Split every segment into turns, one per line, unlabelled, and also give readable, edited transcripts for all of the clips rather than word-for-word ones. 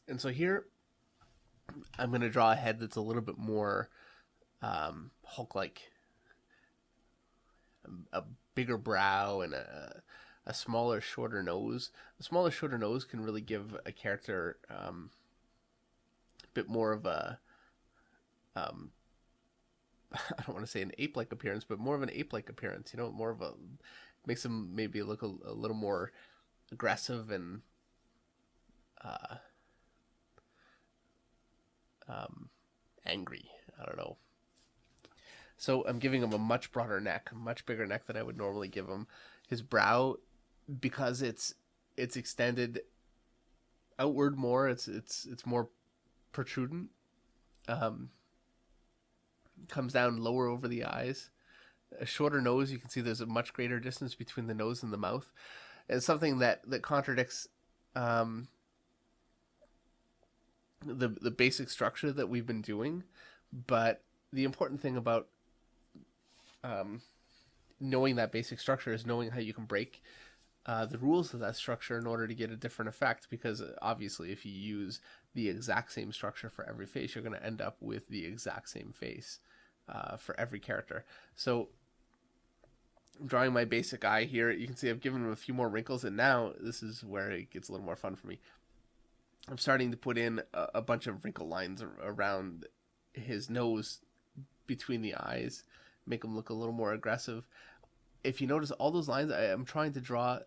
And so here I'm going to draw a head that's a little bit more Hulk-like, a bigger brow and a smaller, shorter nose. A smaller, shorter nose can really give a character a bit more of a um, I don't want to say an ape-like appearance, but more of an ape-like appearance. You know, more of a makes them maybe look a little more aggressive and uh, um, angry. I don't know. So I'm giving him a much broader neck, a much bigger neck than I would normally give him. His brow, because it's extended outward more. It's more protrudent. Um, Comes down lower over the eyes. A shorter nose, you can see there's a much greater distance between the nose and the mouth. It's something that contradicts um, the basic structure that we've been doing. But the important thing about um, knowing that basic structure is knowing how you can break the rules of that structure in order to get a different effect. Because obviously, if you use the exact same structure for every face, you're going to end up with the exact same face for every character. So I'm drawing my basic eye here. You can see I've given him a few more wrinkles, and now this is where it gets a little more fun for me. I'm starting to put in a bunch of wrinkle lines around his nose between the eyes, make him look a little more aggressive. If you notice all those lines, I am trying to draw,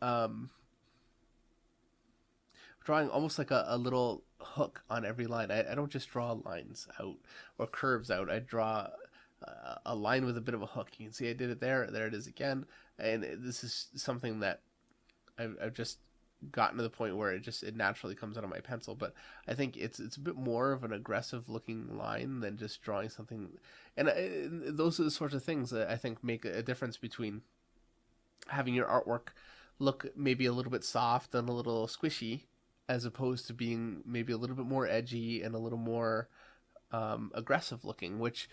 um, drawing almost like a little hook on every line. I don't just draw lines out or curves out. I draw a line with a bit of a hook. You can see I did it there. There it is again. And this is something that I've just gotten to the point where it naturally comes out of my pencil. But I think it's a bit more of an aggressive looking line than just drawing something. And those are the sorts of things that I think make a difference between having your artwork look maybe a little bit soft and a little squishy, as opposed to being maybe a little bit more edgy and a little more aggressive looking, which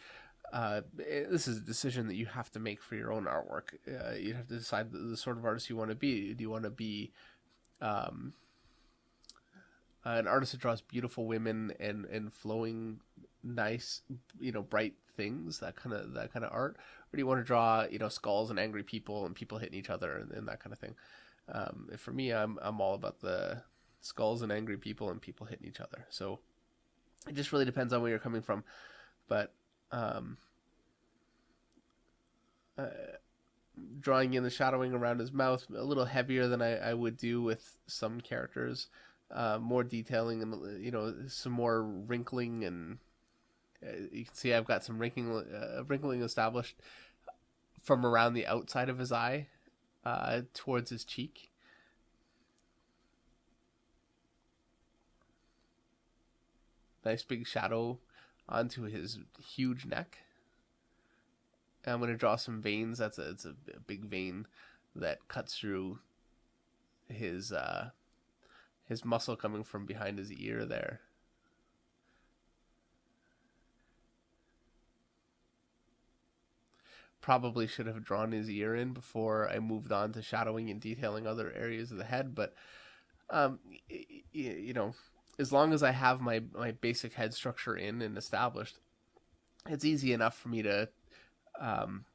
this is a decision that you have to make for your own artwork. You have to decide the sort of artist you want to be. Do you want to be um, an artist that draws beautiful women and flowing, nice, bright things, that kind of art, or do you want to draw skulls and angry people and people hitting each other and that kind of thing? For me, I'm all about the skulls and angry people and people hitting each other. So it just really depends on where you're coming from. But um, uh, drawing in the shadowing around his mouth a little heavier than I would do with some characters. More detailing and some more wrinkling and you can see I've got some wrinkling established from around the outside of his eye towards his cheek. Nice big shadow onto his huge neck. And I'm going to draw some veins. It's a big vein that cuts through his his muscle coming from behind his ear there. Probably should have drawn his ear in before I moved on to shadowing and detailing other areas of the head, but um, you know, as long as I have my basic head structure in and established, it's easy enough for me to um,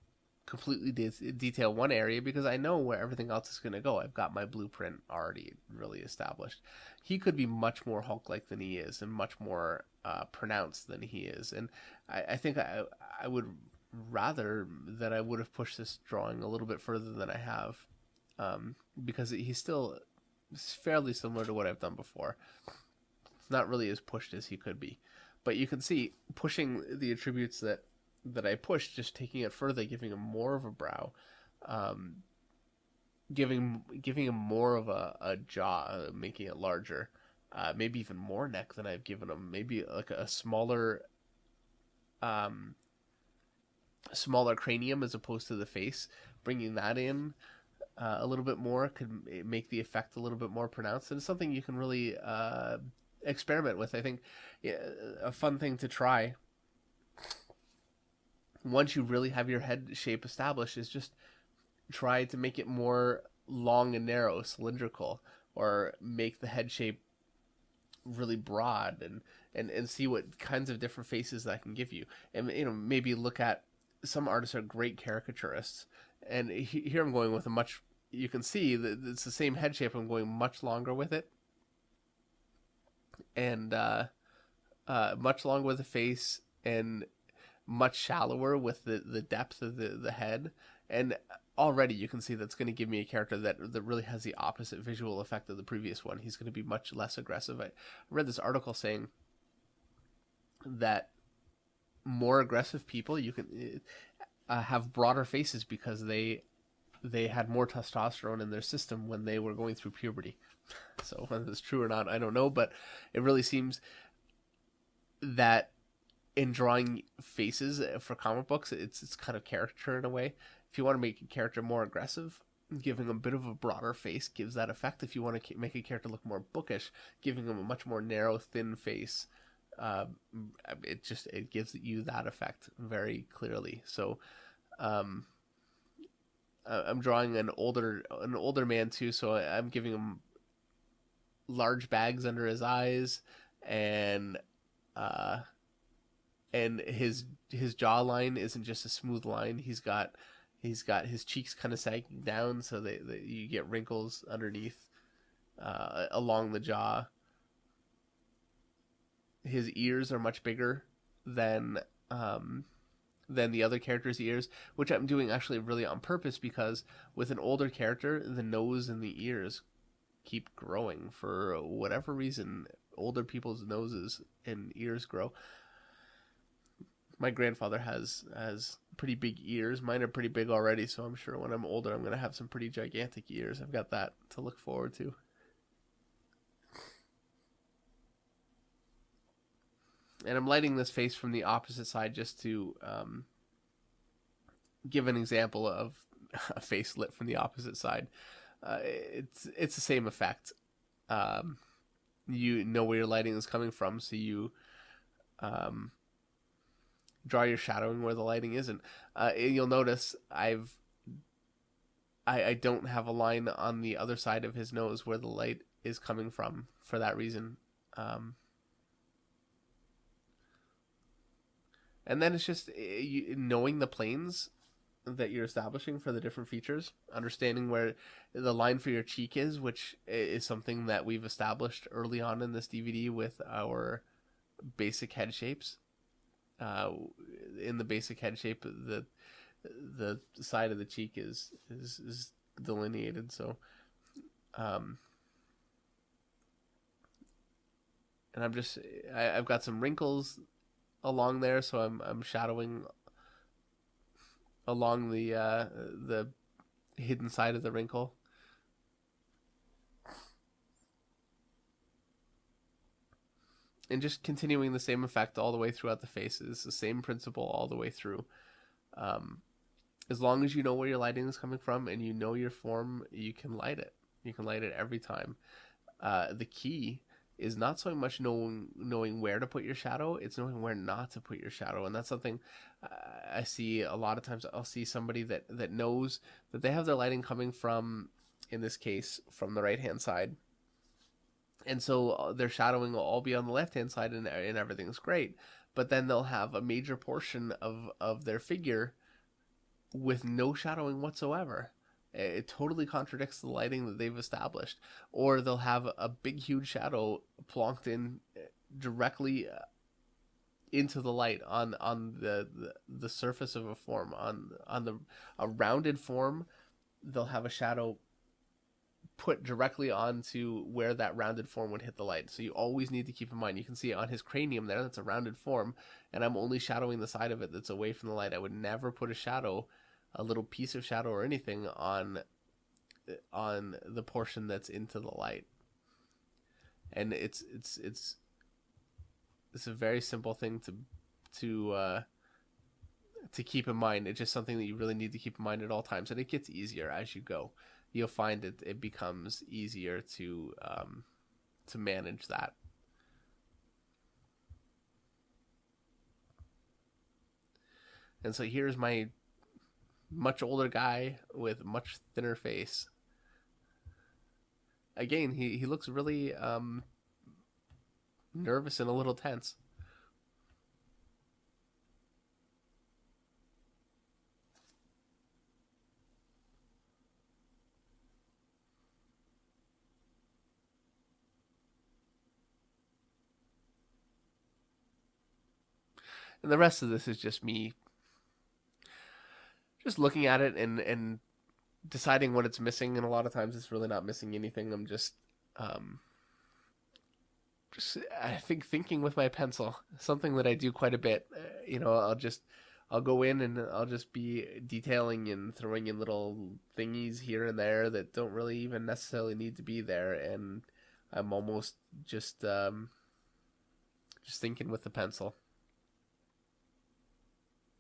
completely detail one area because I know where everything else is going to go. I've got my blueprint already really established. He could be much more Hulk-like than he is, and much more pronounced than he is. And I think I would rather that I would have pushed this drawing a little bit further than I have, because he's still fairly similar to what I've done before. It's not really as pushed as he could be, but you can see pushing the attributes that I pushed, just taking it further, giving him more of a brow, um, giving him more of a jaw, making it larger, maybe even more neck than I've given him. Maybe like a um, smaller cranium as opposed to the face. Bringing that in a little bit more could make the effect a little bit more pronounced, and it's something you can really experiment with. I think yeah, a fun thing to try once you really have your head shape established is just try to make it more long and narrow, cylindrical, or make the head shape really broad and see what kinds of different faces that can give you. And maybe look at, some artists are great caricaturists, and here I'm going with a much, you can see that it's the same head shape, I'm going much longer with it, and much longer with the face, and much shallower with the depth of the head. And already you can see that's going to give me a character that really has the opposite visual effect of the previous one. He's going to be much less aggressive. I read this article saying that more aggressive people, you can have broader faces because they had more testosterone in their system when they were going through puberty. So whether it's true or not, I don't know, but it really seems that in drawing faces for comic books, it's kind of caricature in a way. If you want to make a character more aggressive, giving them a bit of a broader face gives that effect. If you want to make a character look more bookish, giving them a much more narrow, thin face, uh, it gives you that effect very clearly. So um, I'm drawing an older man too, so I'm giving him large bags under his eyes, and uh, his jawline isn't just a smooth line. He's got his cheeks kind of sagging down, so that you get wrinkles underneath, along the jaw. His ears are much bigger than um, than the other characters' ears, which I'm doing actually really on purpose, because with an older character, the nose and the ears keep growing for whatever reason. Older people's noses and ears grow. My grandfather has pretty big ears. Mine are pretty big already, so I'm sure when I'm older, I'm gonna have some pretty gigantic ears. I've got that to look forward to. And I'm lighting this face from the opposite side just to give an example of a face lit from the opposite side. It's the same effect. Um, you know where your lighting is coming from, so you um, draw your shadowing where the lighting isn't. You'll notice I don't have a line on the other side of his nose where the light is coming from for that reason. Um, and then it's just knowing the planes that you're establishing for the different features, understanding where the line for your cheek is, which is something that we've established early on in this DVD with our basic head shapes. Uh, in the basic head shape, the side of the cheek is delineated. So, um, and I've got some wrinkles along there, so I'm shadowing along the hidden side of the wrinkle. And just continuing the same effect all the way throughout the faces, the same principle all the way through. Um, as long as you know where your lighting is coming from and you know your form, you can light it. You can light it every time. The key is not so much knowing where to put your shadow; it's knowing where not to put your shadow, and that's something I see a lot of times. I'll see somebody that knows that they have their lighting coming from, in this case, from the right hand side, and so their shadowing will all be on the left hand side, and everything's great. But then they'll have a major portion of their figure with no shadowing whatsoever. It totally contradicts the lighting that they've established. Or they'll have a big, huge shadow plonked in directly into the light on the surface of a form, on the a rounded form. They'll have a shadow put directly onto where that rounded form would hit the light. So you always need to keep in mind. You can see on his cranium there, that's a rounded form, and I'm only shadowing the side of it that's away from the light. I would never put a shadow, a little piece of shadow or anything on the portion that's into the light. And it's a very simple thing to to keep in mind. It's just something that you really need to keep in mind at all times, and it gets easier as you go. You'll find it becomes easier to manage that. And so here's my much older guy with much thinner face. Again, he looks really nervous and a little tense. And the rest of this is just me just looking at it and deciding what it's missing. And a lot of times it's really not missing anything. I'm um, just I think thinking with my pencil, something that I do quite a bit. I'll go in and I'll just be detailing and throwing in little thingies here and there that don't really even necessarily need to be there, and I'm almost just thinking with the pencil.